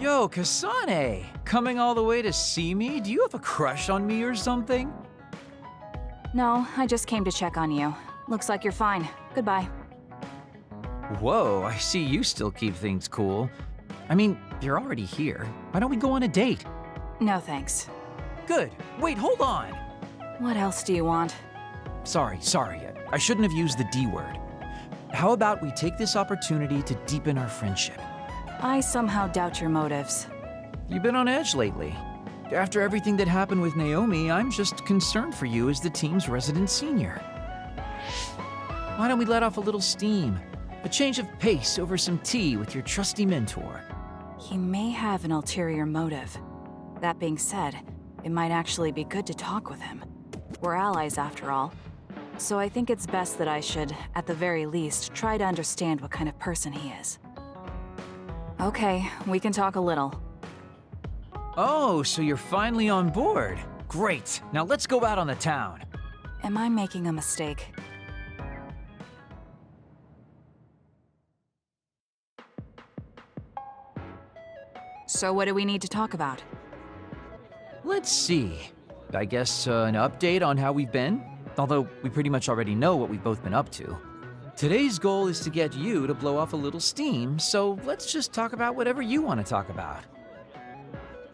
Yo, Kasane! Coming all the way to see me? Do you have a crush on me or something? No, I just came to check on you. Looks like you're fine. Goodbye. Whoa, I see you still keep things cool. I mean, you're already here. Why don't we go on a date? No thanks. Good. Wait, hold on! What else do you want? Sorry. I shouldn't have used the D word. How about we take this opportunity to deepen our friendship? I somehow doubt your motives. You've been on edge lately. After everything that happened with Naomi, I'm just concerned for you as the team's resident senior. Why don't we let off a little steam? A change of pace over some tea with your trusty mentor. He may have an ulterior motive. That being said, it might actually be good to talk with him. We're allies after all. So I think it's best that I should, at the very least, try to understand what kind of person he is. Okay, we can talk a little. Oh, so you're finally on board. Great. Now let's go out on the town. Am I making a mistake? So what do we need to talk about? Let's see. I guess an update on how we've been? Although we pretty much already know what we've both been up to. Today's goal is to get you to blow off a little steam, so let's just talk about whatever you want to talk about.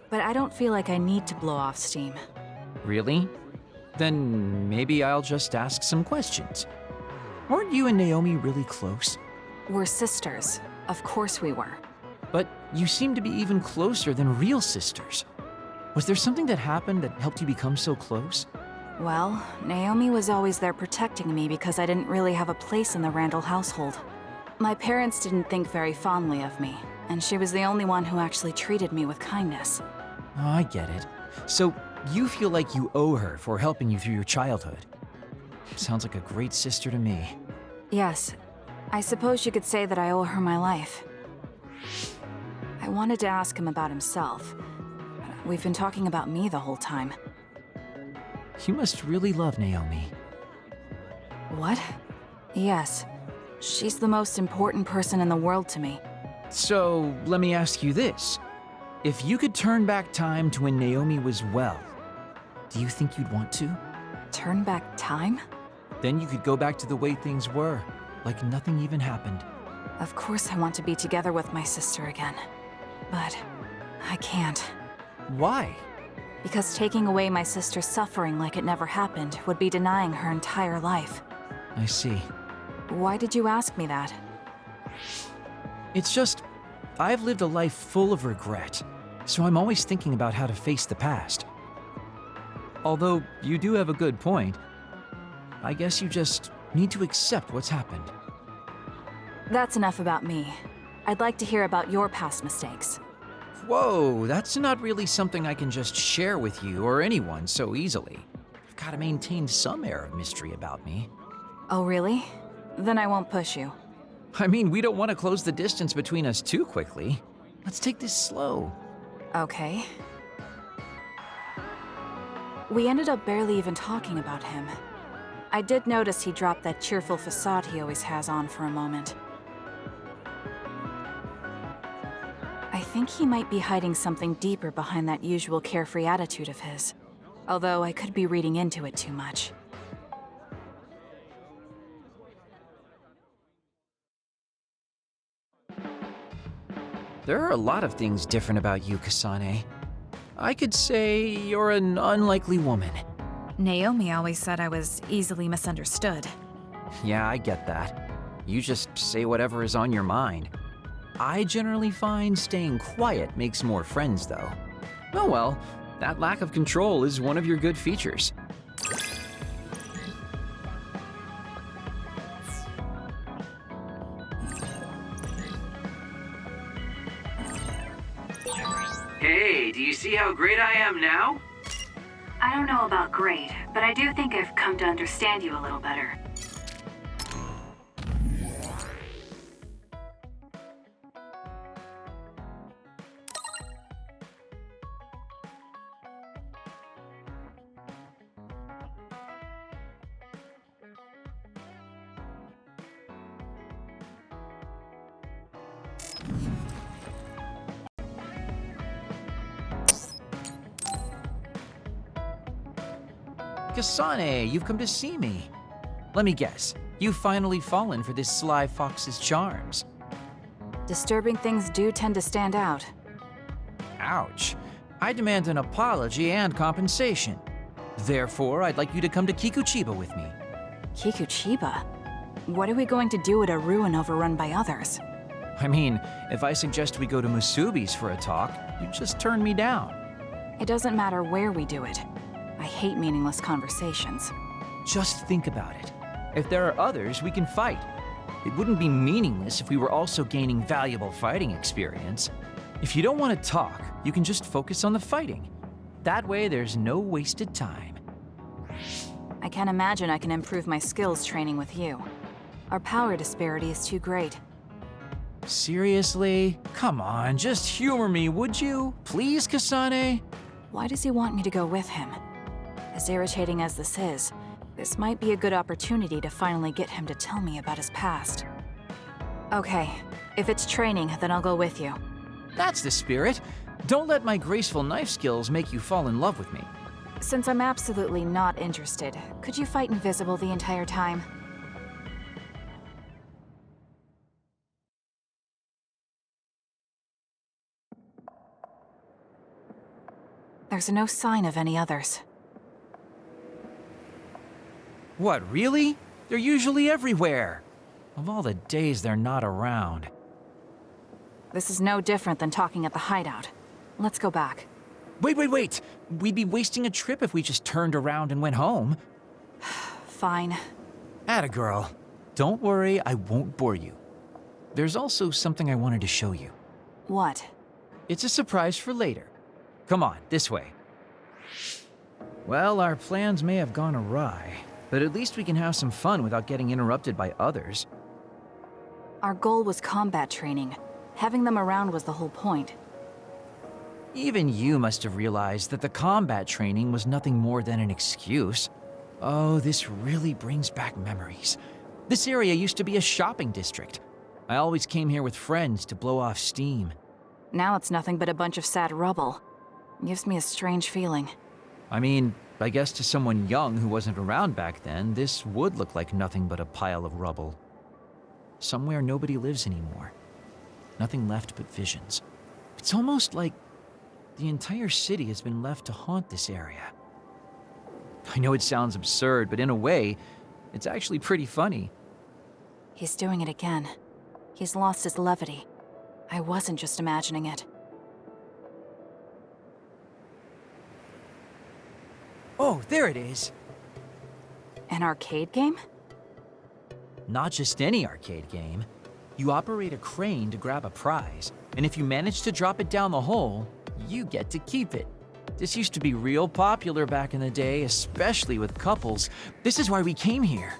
But I don't feel like I need to blow off steam. Really? Then maybe I'll just ask some questions. Weren't you and Naomi really close? We're sisters. Of course we were. But you seem to be even closer than real sisters. Was there something that happened that helped you become so close? Well, Naomi was always there protecting me because I didn't really have a place in the Randall household. My parents didn't think very fondly of me, and she was the only one who actually treated me with kindness. Oh, I get it. So you feel like you owe her for helping you through your childhood. Sounds like a great sister to me. Yes, I suppose you could say that I owe her my life. I wanted to ask him about himself. We've been talking about me the whole time. You must really love Naomi. What? Yes. She's the most important person in the world to me. So, let me ask you this. If you could turn back time to when Naomi was well, do you think you'd want to? Turn back time? Then you could go back to the way things were, like nothing even happened. Of course I want to be together with my sister again. But I can't. Why? Because taking away my sister's suffering like it never happened would be denying her entire life. I see. Why did you ask me that? It's just, I've lived a life full of regret, so I'm always thinking about how to face the past. Although, you do have a good point. I guess you just need to accept what's happened. That's enough about me. I'd like to hear about your past mistakes. Whoa, that's not really something I can just share with you or anyone so easily. I've got to maintain some air of mystery about me. Oh, really? Then I won't push you. I mean, we don't want to close the distance between us too quickly. Let's take this slow. Okay. We ended up barely even talking about him. I did notice he dropped that cheerful facade he always has on for a moment. I think he might be hiding something deeper behind that usual carefree attitude of his. Although I could be reading into it too much. There are a lot of things different about you, Kasane. I could say you're an unlikely woman. Naomi always said I was easily misunderstood. Yeah, I get that. You just say whatever is on your mind. I generally find staying quiet makes more friends, though. Oh well, that lack of control is one of your good features. Hey, do you see how great I am now? I don't know about great, but I do think I've come to understand you a little better. Kasane, you've come to see me. Let me guess, you've finally fallen for this sly fox's charms. Disturbing things do tend to stand out. Ouch. I demand an apology and compensation. Therefore, I'd like you to come to Kikuchiba with me. Kikuchiba? What are we going to do at a ruin overrun by others? I mean, if I suggest we go to Musubi's for a talk, you just turn me down. It doesn't matter where we do it. I hate meaningless conversations. Just think about it. If there are others, we can fight. It wouldn't be meaningless if we were also gaining valuable fighting experience. If you don't want to talk, you can just focus on the fighting. That way, there's no wasted time. I can't imagine I can improve my skills training with you. Our power disparity is too great. Seriously? Come on, just humor me, would you? Please, Kasane? Why does he want me to go with him? As irritating as this might be a good opportunity to finally get him to tell me about his past. Okay, if it's training, then I'll go with you. That's the spirit. Don't let my graceful knife skills make you fall in love with me. Since I'm absolutely not interested, could you fight invisible the entire time? There's no sign of any others. What, really? They're usually everywhere. Of all the days they're not around. This is no different than talking at the hideout. Let's go back. Wait! We'd be wasting a trip if we just turned around and went home. Fine. Atta girl. Don't worry, I won't bore you. There's also something I wanted to show you. What? It's a surprise for later. Come on, this way. Well, our plans may have gone awry, but at least we can have some fun without getting interrupted by others. Our goal was combat training. Having them around was the whole point. Even you must have realized that the combat training was nothing more than an excuse. Oh, this really brings back memories. This area used to be a shopping district. I always came here with friends to blow off steam. Now it's nothing but a bunch of sad rubble. Gives me a strange feeling. I mean, I guess to someone young who wasn't around back then, this would look like nothing but a pile of rubble. Somewhere nobody lives anymore. Nothing left but visions. It's almost like the entire city has been left to haunt this area. I know it sounds absurd, but in a way, it's actually pretty funny. He's doing it again. He's lost his levity. I wasn't just imagining it. Oh, there it is. An arcade game? Not just any arcade game. You operate a crane to grab a prize, and if you manage to drop it down the hole, you get to keep it. This used to be real popular back in the day, especially with couples. This is why we came here.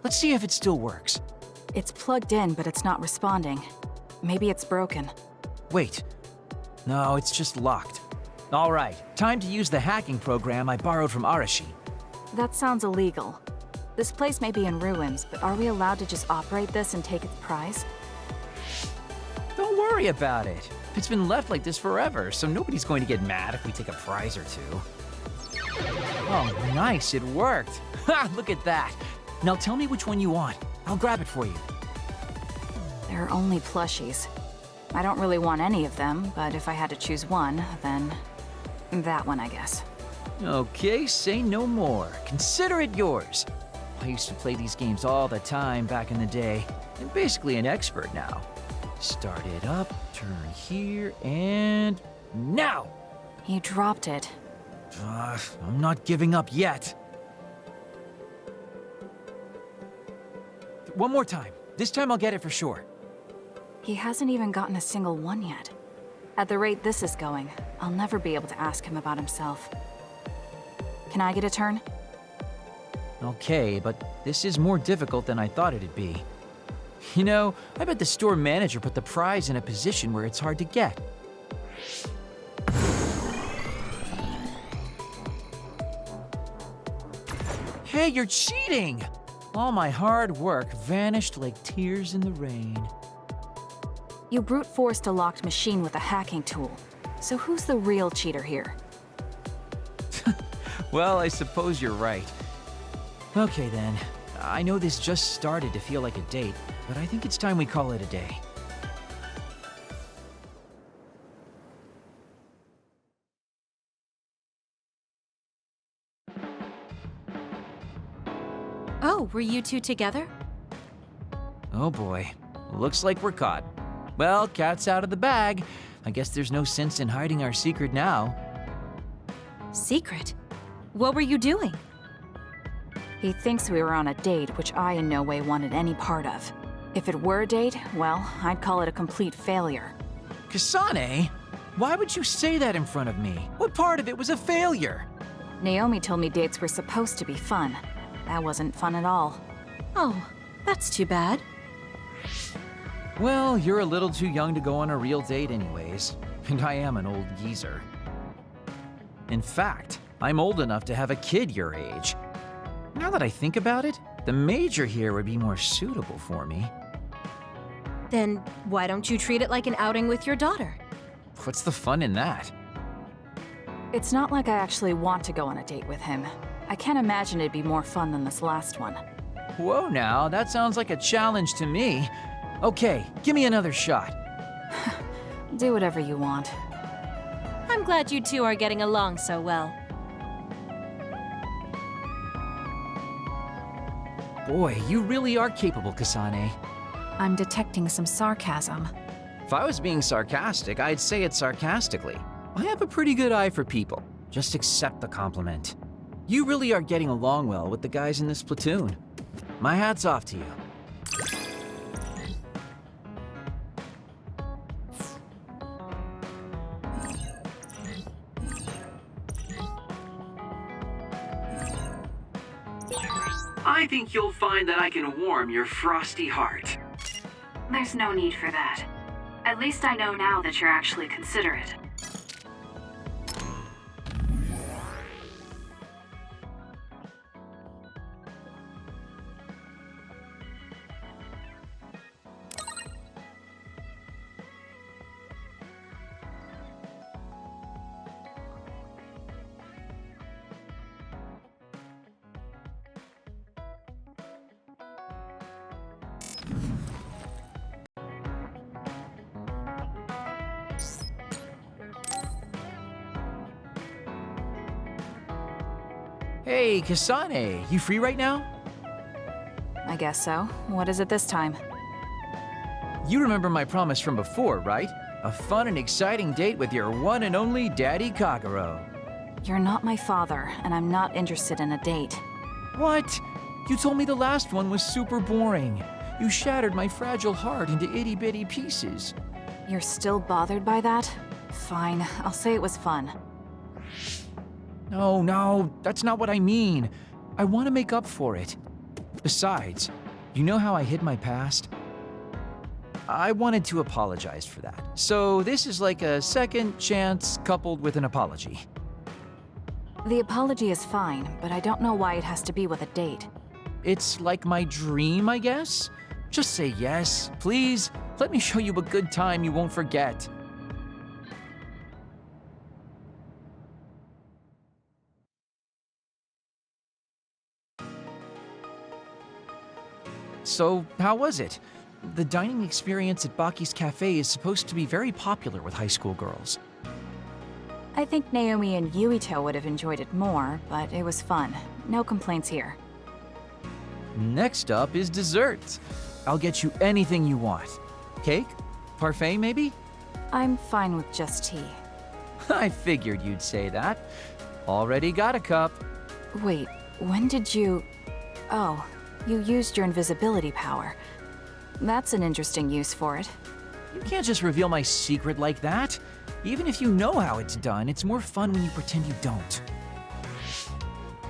Let's see if it still works. It's plugged in, but it's not responding. Maybe it's broken. Wait. No, it's just locked. All right, time to use the hacking program I borrowed from Arashi. That sounds illegal. This place may be in ruins, but are we allowed to just operate this and take its prize? Don't worry about it. It's been left like this forever, so nobody's going to get mad if we take a prize or two. Oh, nice, it worked. Ha, look at that. Now tell me which one you want. I'll grab it for you. There are only plushies. I don't really want any of them, but if I had to choose one, then that one, I guess. Okay, say no more. Consider it yours. I used to play these games all the time back in the day. I'm basically an expert now. Start it up, turn here, and now! He dropped it. I'm not giving up yet. One more time. This time I'll get it for sure. He hasn't even gotten a single one yet. At the rate this is going, I'll never be able to ask him about himself. Can I get a turn? Okay, but this is more difficult than I thought it'd be. You know, I bet the store manager put the prize in a position where it's hard to get. Hey, you're cheating! All my hard work vanished like tears in the rain. You brute forced a locked machine with a hacking tool. So who's the real cheater here? Well, I suppose you're right. Okay then. I know this just started to feel like a date, but I think it's time we call it a day. Oh, were you two together? Oh boy. Looks like we're caught. Well, cat's out of the bag. I guess there's no sense in hiding our secret now. Secret? What were you doing? He thinks we were on a date, which I in no way wanted any part of. If it were a date, well, I'd call it a complete failure. Kasane? Why would you say that in front of me? What part of it was a failure? Naomi told me dates were supposed to be fun. That wasn't fun at all. Oh, that's too bad. Well, you're a little too young to go on a real date anyways, and I am an old geezer. In fact, I'm old enough to have a kid your age. Now that I think about it, the major here would be more suitable for me. Then why don't you treat it like an outing with your daughter? What's the fun in that? It's not like I actually want to go on a date with him. I can't imagine it'd be more fun than this last one. Whoa now, that sounds like a challenge to me. Okay, give me another shot. Do whatever you want. I'm glad you two are getting along so well. Boy, you really are capable, Kasane. I'm detecting some sarcasm. If I was being sarcastic, I'd say it sarcastically. I have a pretty good eye for people. Just accept the compliment. You really are getting along well with the guys in this platoon. My hat's off to you. I think you'll find that I can warm your frosty heart. There's no need for that. At least I know now that you're actually considerate. Hey, Kasane, you free right now? I guess so. What is it this time? You remember my promise from before, right? A fun and exciting date with your one and only Daddy Kagero. You're not my father, and I'm not interested in a date. What? You told me the last one was super boring. You shattered my fragile heart into itty-bitty pieces. You're still bothered by that? Fine, I'll say it was fun. No, that's not what I mean. I want to make up for it. Besides, you know how I hid my past? I wanted to apologize for that. So this is like a second chance coupled with an apology. The apology is fine, but I don't know why it has to be with a date. It's like my dream, I guess? Just say yes, please. Let me show you a good time you won't forget. So, how was it? The dining experience at Baki's Cafe is supposed to be very popular with high school girls. I think Naomi and Yuito would have enjoyed it more, but it was fun. No complaints here. Next up is desserts. I'll get you anything you want. Cake? Parfait, maybe? I'm fine with just tea. I figured you'd say that. Already got a cup. Wait, when did you... Oh, you used your invisibility power. That's an interesting use for it. You can't just reveal my secret like that. Even if you know how it's done, it's more fun when you pretend you don't.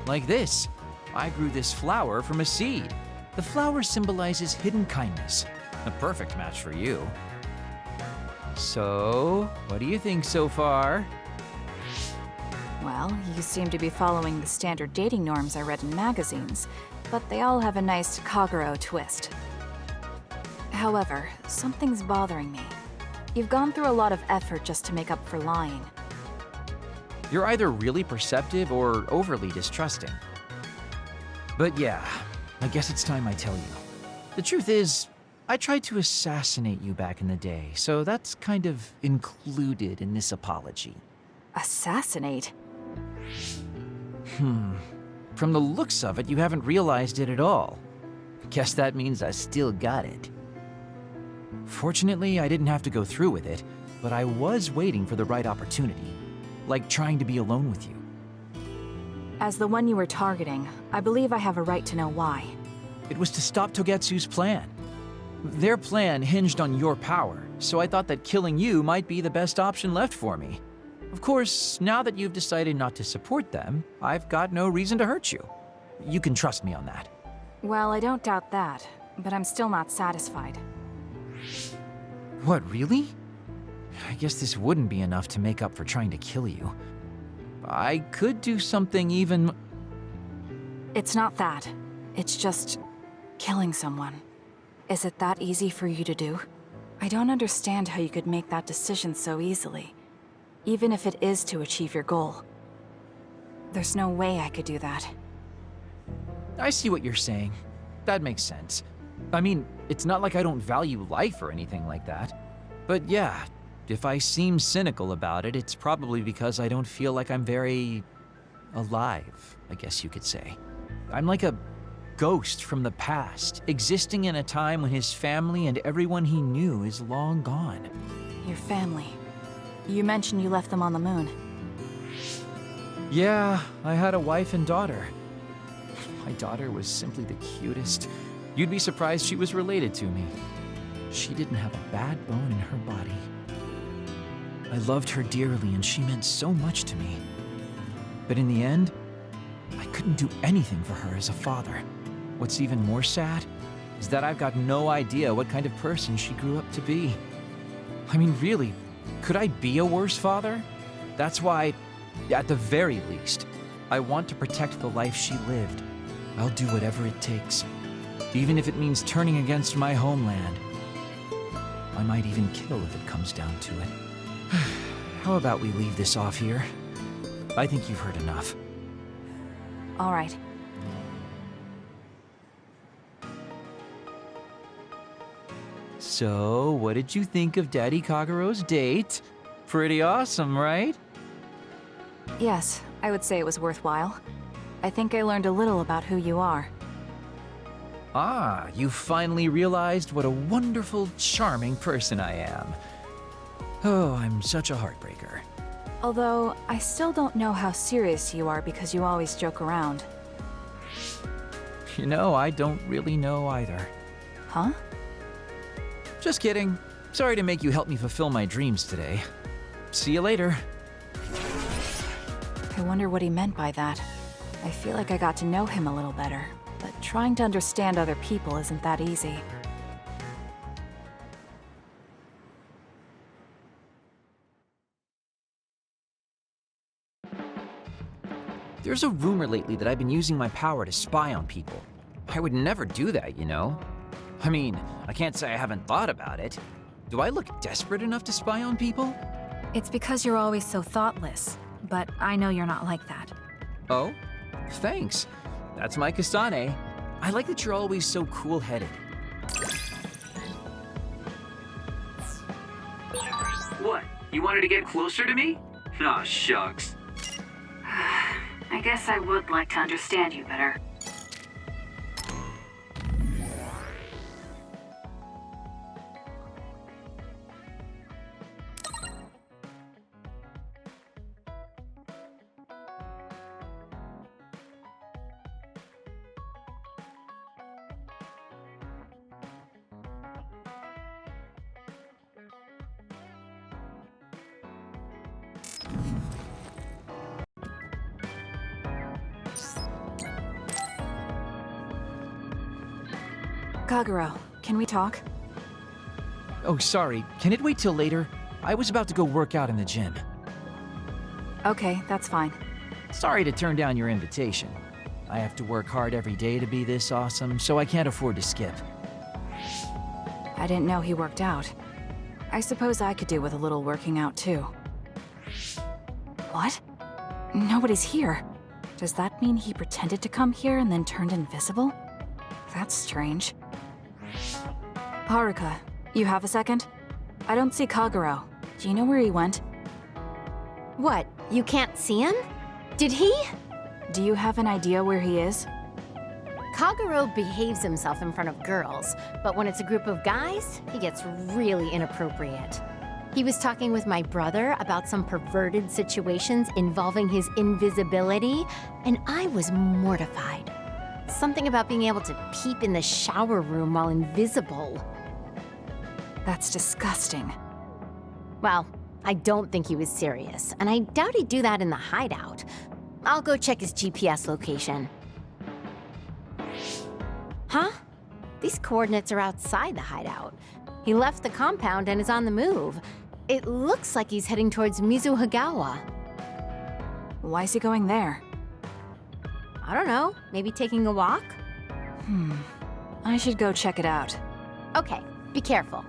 Like this. I grew this flower from a seed. The flower symbolizes hidden kindness. A perfect match for you. So, what do you think so far? Well, you seem to be following the standard dating norms I read in magazines, but they all have a nice Kagero twist. However, something's bothering me. You've gone through a lot of effort just to make up for lying. You're either really perceptive or overly distrusting. But yeah, I guess it's time I tell you. The truth is, I tried to assassinate you back in the day, so that's kind of included in this apology. Assassinate? From the looks of it, you haven't realized it at all. Guess that means I still got it. Fortunately, I didn't have to go through with it, but I was waiting for the right opportunity. Like trying to be alone with you. As the one you were targeting, I believe I have a right to know why. It was to stop Togetsu's plan. Their plan hinged on your power, so I thought that killing you might be the best option left for me. Of course, now that you've decided not to support them, I've got no reason to hurt you. You can trust me on that. Well, I don't doubt that, but I'm still not satisfied. What, really? I guess this wouldn't be enough to make up for trying to kill you. I could do something even... It's not that. It's just killing someone. Is it that easy for you to do? I don't understand how you could make that decision so easily, even if it is to achieve your goal. There's no way I could do that. I see what you're saying. That makes sense. I mean, it's not like I don't value life or anything like that. But yeah, if I seem cynical about it, it's probably because I don't feel like I'm very... alive, I guess you could say. I'm like a ghost from the past, existing in a time when his family and everyone he knew is long gone. Your family. You mentioned you left them on the moon. Yeah, I had a wife and daughter. My daughter was simply the cutest. You'd be surprised she was related to me. She didn't have a bad bone in her body. I loved her dearly and she meant so much to me. But in the end, I couldn't do anything for her as a father. What's even more sad is that I've got no idea what kind of person she grew up to be. I mean, really, could I be a worse father? That's why, at the very least, I want to protect the life she lived. I'll do whatever it takes, even if it means turning against my homeland. I might even kill if it comes down to it. How about we leave this off here? I think you've heard enough. All right. So, what did you think of Daddy Kagero's date? Pretty awesome, right? Yes, I would say it was worthwhile. I think I learned a little about who you are. Ah, you finally realized what a wonderful, charming person I am. Oh, I'm such a heartbreaker. Although, I still don't know how serious you are because you always joke around. You know, I don't really know either. Huh? Just kidding. Sorry to make you help me fulfill my dreams today. See you later. I wonder what he meant by that. I feel like I got to know him a little better, but trying to understand other people isn't that easy. There's a rumor lately that I've been using my power to spy on people. I would never do that, you know? I mean, I can't say I haven't thought about it. Do I look desperate enough to spy on people? It's because you're always so thoughtless, but I know you're not like that. Oh? Thanks. That's my Kasane. I like that you're always so cool-headed. What? You wanted to get closer to me? Aw, shucks. I guess I would like to understand you better. Kagero, can we talk? Oh, sorry. Can it wait till later? I was about to go work out in the gym. Okay, that's fine. Sorry to turn down your invitation. I have to work hard every day to be this awesome, so I can't afford to skip. I didn't know he worked out. I suppose I could do with a little working out too. What? Nobody's here. Does that mean he pretended to come here and then turned invisible? That's strange. Haruka, you have a second? I don't see Kagero. Do you know where he went? What, you can't see him? Did he? Do you have an idea where he is? Kagero behaves himself in front of girls, but when it's a group of guys, he gets really inappropriate. He was talking with my brother about some perverted situations involving his invisibility, and I was mortified. Something about being able to peep in the shower room while invisible. That's disgusting. Well, I don't think he was serious, and I doubt he'd do that in the hideout. I'll go check his GPS location. Huh? These coordinates are outside the hideout. He left the compound and is on the move. It looks like he's heading towards Mizuhagawa. Why is he going there? I don't know, maybe taking a walk? I should go check it out. Okay, be careful.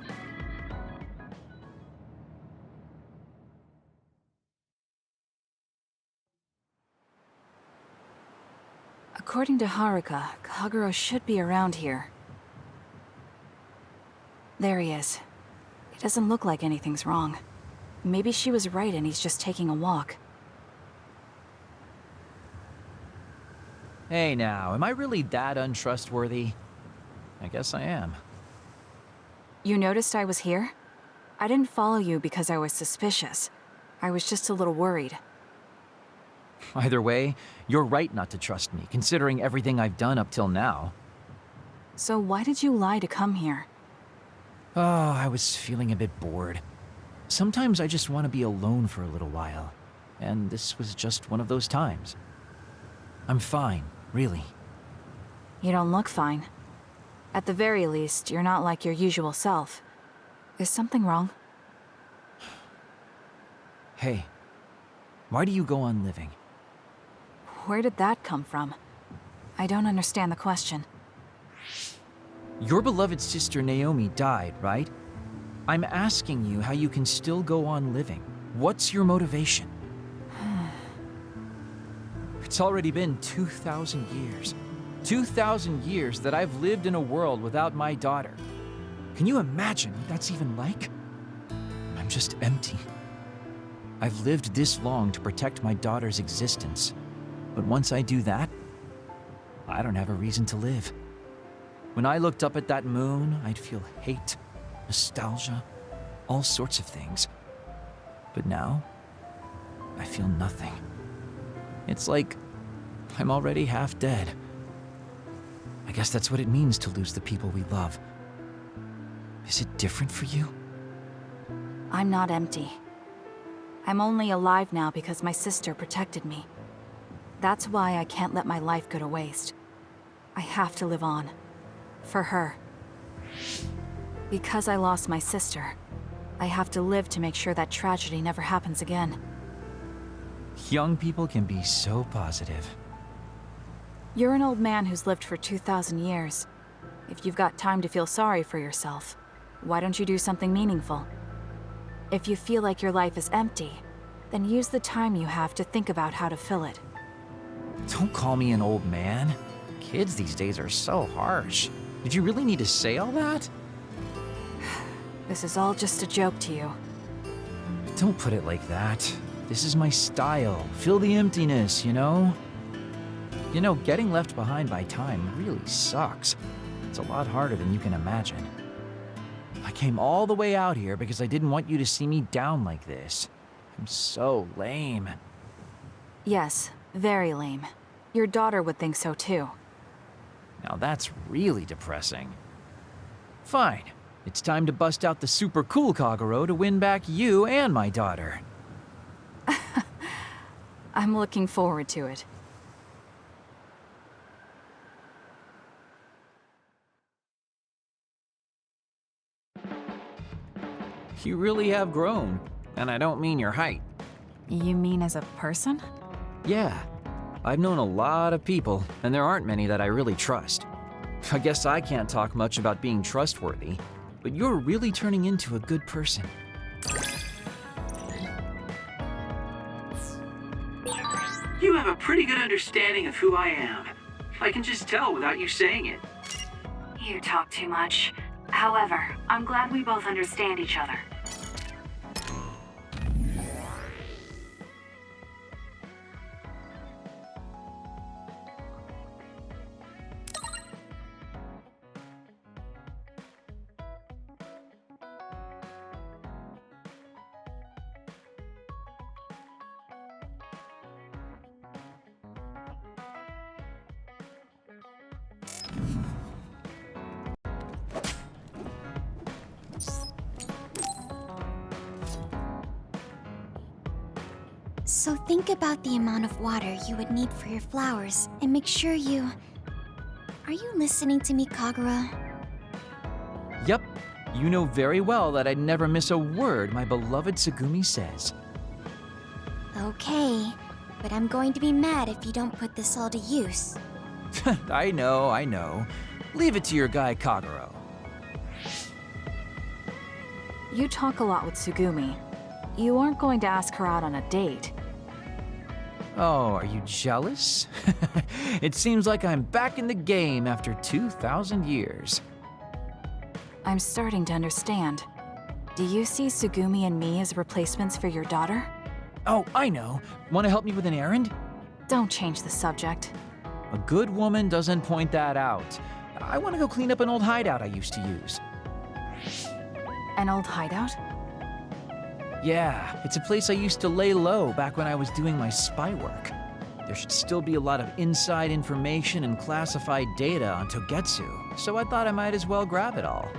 According to Haruka, Kagero should be around here. There he is. It doesn't look like anything's wrong. Maybe she was right and he's just taking a walk. Hey now, am I really that untrustworthy? I guess I am. You noticed I was here? I didn't follow you because I was suspicious. I was just a little worried. Either way, you're right not to trust me, considering everything I've done up till now. So why did you lie to come here? Oh, I was feeling a bit bored. Sometimes I just want to be alone for a little while, and this was just one of those times. I'm fine, really. You don't look fine. At the very least, you're not like your usual self. Is something wrong? Hey, why do you go on living? Where did that come from? I don't understand the question. Your beloved sister Naomi died, right? I'm asking you how you can still go on living. What's your motivation? It's already been 2,000 years. 2,000 years that I've lived in a world without my daughter. Can you imagine what that's even like? I'm just empty. I've lived this long to protect my daughter's existence. But once I do that, I don't have a reason to live. When I looked up at that moon, I'd feel hate, nostalgia, all sorts of things. But now, I feel nothing. It's like I'm already half dead. I guess that's what it means to lose the people we love. Is it different for you? I'm not empty. I'm only alive now because my sister protected me. That's why I can't let my life go to waste. I have to live on. For her. Because I lost my sister, I have to live to make sure that tragedy never happens again. Young people can be so positive. You're an old man who's lived for 2,000 years. If you've got time to feel sorry for yourself, why don't you do something meaningful? If you feel like your life is empty, then use the time you have to think about how to fill it. Don't call me an old man. Kids these days are so harsh. Did you really need to say all that? This is all just a joke to you. Don't put it like that. This is my style. Fill the emptiness, you know? You know, getting left behind by time really sucks. It's a lot harder than you can imagine. I came all the way out here because I didn't want you to see me down like this. I'm so lame. Yes, very lame. Your daughter would think so too. Now that's really depressing. Fine. It's time to bust out the super cool Kagero to win back you and my daughter. I'm looking forward to it. You really have grown. And I don't mean your height. You mean as a person? Yeah. I've known a lot of people, and there aren't many that I really trust. I guess I can't talk much about being trustworthy, but you're really turning into a good person. You have a a pretty good understanding of who I am. I can just tell without you saying it. You talk too much. However, I'm glad we both understand each other. So think about the amount of water you would need for your flowers, and make sure you... Are you listening to me, Kagero? Yup, you know very well that I'd never miss a word my beloved Tsugumi says. Okay, but I'm going to be mad if you don't put this all to use. I know. Leave it to your guy Kagero. You talk a lot with Tsugumi. You aren't going to ask her out on a date. Oh, are you jealous? It seems like I'm back in the game after 2,000 years. I'm starting to understand. Do you see Tsugumi and me as replacements for your daughter? Oh, I know. Want to help me with an errand? Don't change the subject. A good woman doesn't point that out. I want to go clean up an old hideout I used to use. An old hideout? Yeah, it's a place I used to lay low back when I was doing my spy work. There should still be a lot of inside information and classified data on Togetsu, so I thought I might as well grab it all.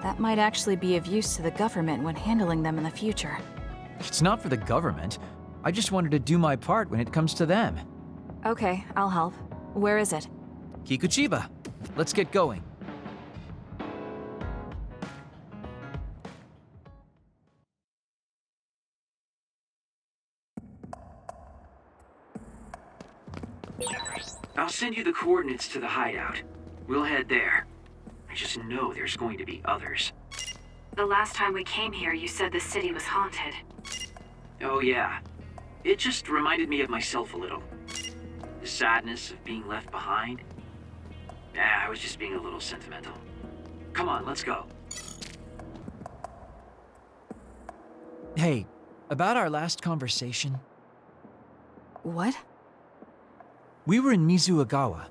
That might actually be of use to the government when handling them in the future. It's not for the government. I just wanted to do my part when it comes to them. Okay, I'll help. Where is it? Kikuchiba, let's get going. I'll send you the coordinates to the hideout. We'll head there. I just know there's going to be others. The last time we came here, you said the city was haunted. Oh yeah. It just reminded me of myself a little. The sadness of being left behind. I was just being a little sentimental. Come on, let's go. Hey, about our last conversation. What? We were in Mizuagawa.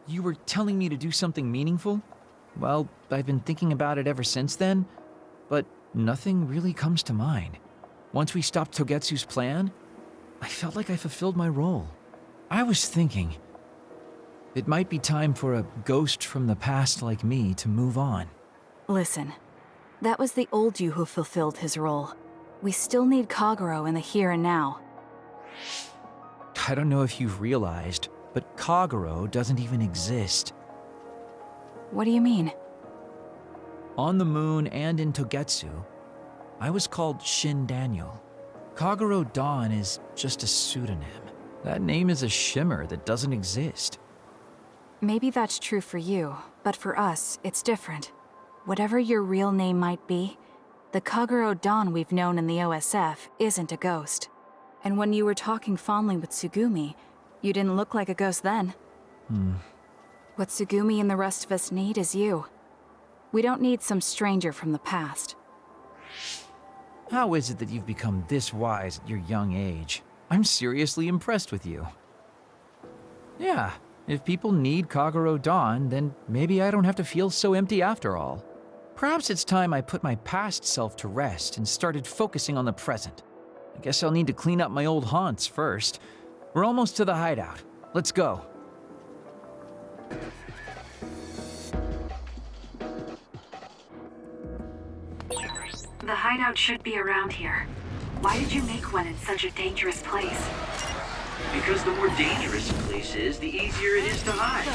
You were telling me to do something meaningful? Well, I've been thinking about it ever since then, but nothing really comes to mind. Once we stopped Togetsu's plan, I felt like I fulfilled my role. I was thinking, it might be time for a ghost from the past like me to move on. Listen, that was the old you who fulfilled his role. We still need Kagero in the here and now. I don't know if you've realized, but Kagero doesn't even exist. What do you mean? On the moon and in Togetsu, I was called Shin Daniel. Kagero Donne is just a pseudonym. That name is a shimmer that doesn't exist. Maybe that's true for you, but for us, it's different. Whatever your real name might be, the Kagero Donne we've known in the OSF isn't a ghost. And when you were talking fondly with Tsugumi, you didn't look like a ghost then. What Tsugumi and the rest of us need is you. We don't need some stranger from the past. How is it that you've become this wise at your young age? I'm seriously impressed with you. Yeah, if people need Kagero Donne, then maybe I don't have to feel so empty after all. Perhaps it's time I put my past self to rest and started focusing on the present. I guess I'll need to clean up my old haunts first. We're almost to the hideout. Let's go. The hideout should be around here. Why did you make one in such a dangerous place? Because the more dangerous a place is, the easier it is to hide.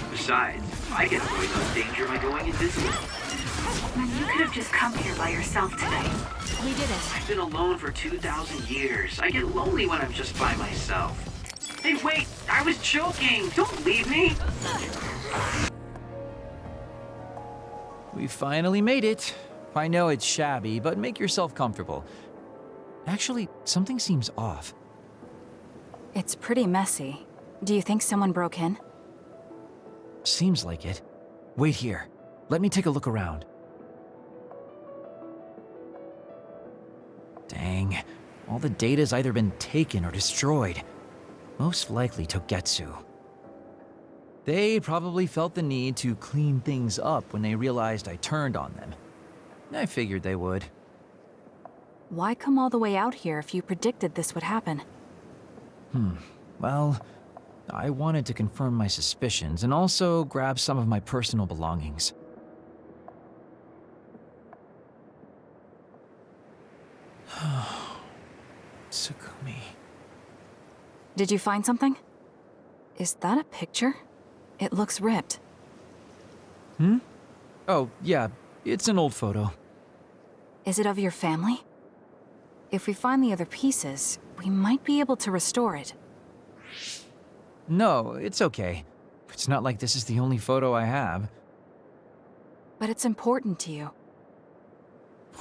Besides, I can avoid most danger by going invisible. Then you could have just come here by yourself today. We didn't. I've been alone for 2,000 years. I get lonely when I'm just by myself. Hey, wait! I was joking! Don't leave me! We finally made it. I know it's shabby, but make yourself comfortable. Actually, something seems off. It's pretty messy. Do you think someone broke in? Seems like it. Wait here. Let me take a look around. Dang. All the data's either been taken or destroyed. Most likely Togetsu. They probably felt the need to clean things up when they realized I turned on them. I figured they would. Why come all the way out here if you predicted this would happen? Well, I wanted to confirm my suspicions and also grab some of my personal belongings. Tsukumi. Did you find something? Is that a picture? It looks ripped. Oh, yeah, it's an old photo. Is it of your family? If we find the other pieces, we might be able to restore it. No, it's okay. It's not like this is the only photo I have. But it's important to you.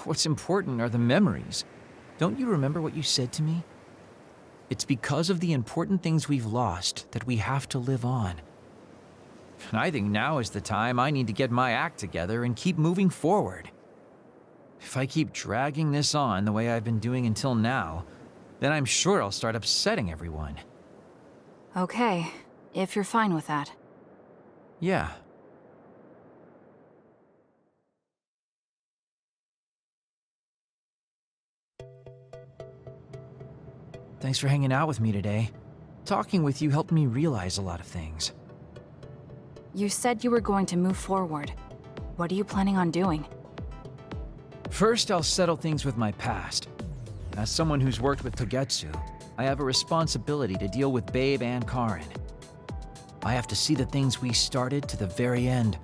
What's important are the memories. Don't you remember what you said to me? It's because of the important things we've lost that we have to live on. And I think now is the time I need to get my act together and keep moving forward. If I keep dragging this on the way I've been doing until now, then I'm sure I'll start upsetting everyone. Okay, if you're fine with that. Yeah. Thanks for hanging out with me today. Talking with you helped me realize a lot of things. You said you were going to move forward. What are you planning on doing? First, I'll settle things with my past. As someone who's worked with Togetsu, I have a responsibility to deal with Babe and Karin. I have to see the things we started to the very end.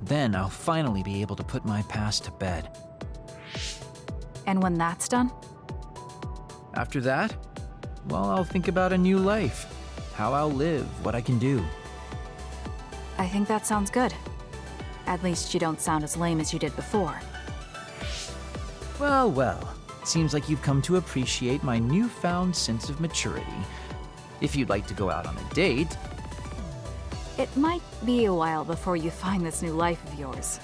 Then I'll finally be able to put my past to bed. And when that's done? After that, well, I'll think about a new life. How I'll live, what I can do. I think that sounds good. At least you don't sound as lame as you did before. Well, well. It seems like you've come to appreciate my newfound sense of maturity. If you'd like to go out on a date... It might be a while before you find this new life of yours.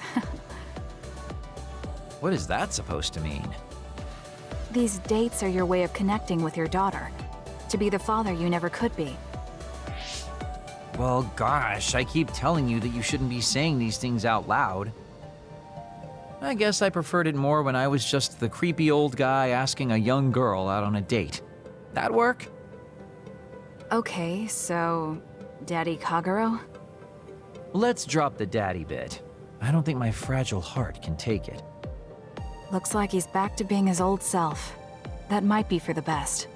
What is that supposed to mean? These dates are your way of connecting with your daughter. To be the father you never could be. Well, gosh, I keep telling you that you shouldn't be saying these things out loud. I guess I preferred it more when I was just the creepy old guy asking a young girl out on a date. That work? Okay, so... Daddy Kagero? Let's drop the daddy bit. I don't think my fragile heart can take it. Looks like he's back to being his old self. That might be for the best.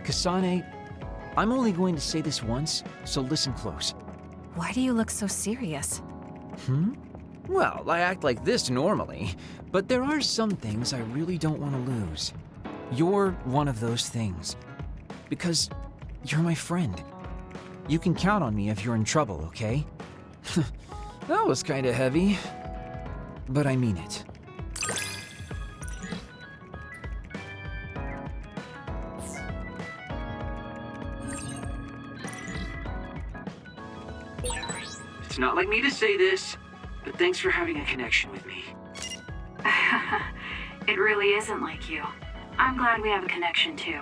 Kasane, I'm only going to say this once, so listen close. Why do you look so serious? Well, I act like this normally, but there are some things I really don't want to lose. You're one of those things. Because you're my friend. You can count on me if you're in trouble, okay? That was kinda heavy. But I mean it. It's not like me to say this, but thanks for having a connection with me. It really isn't like you. I'm glad we have a connection too.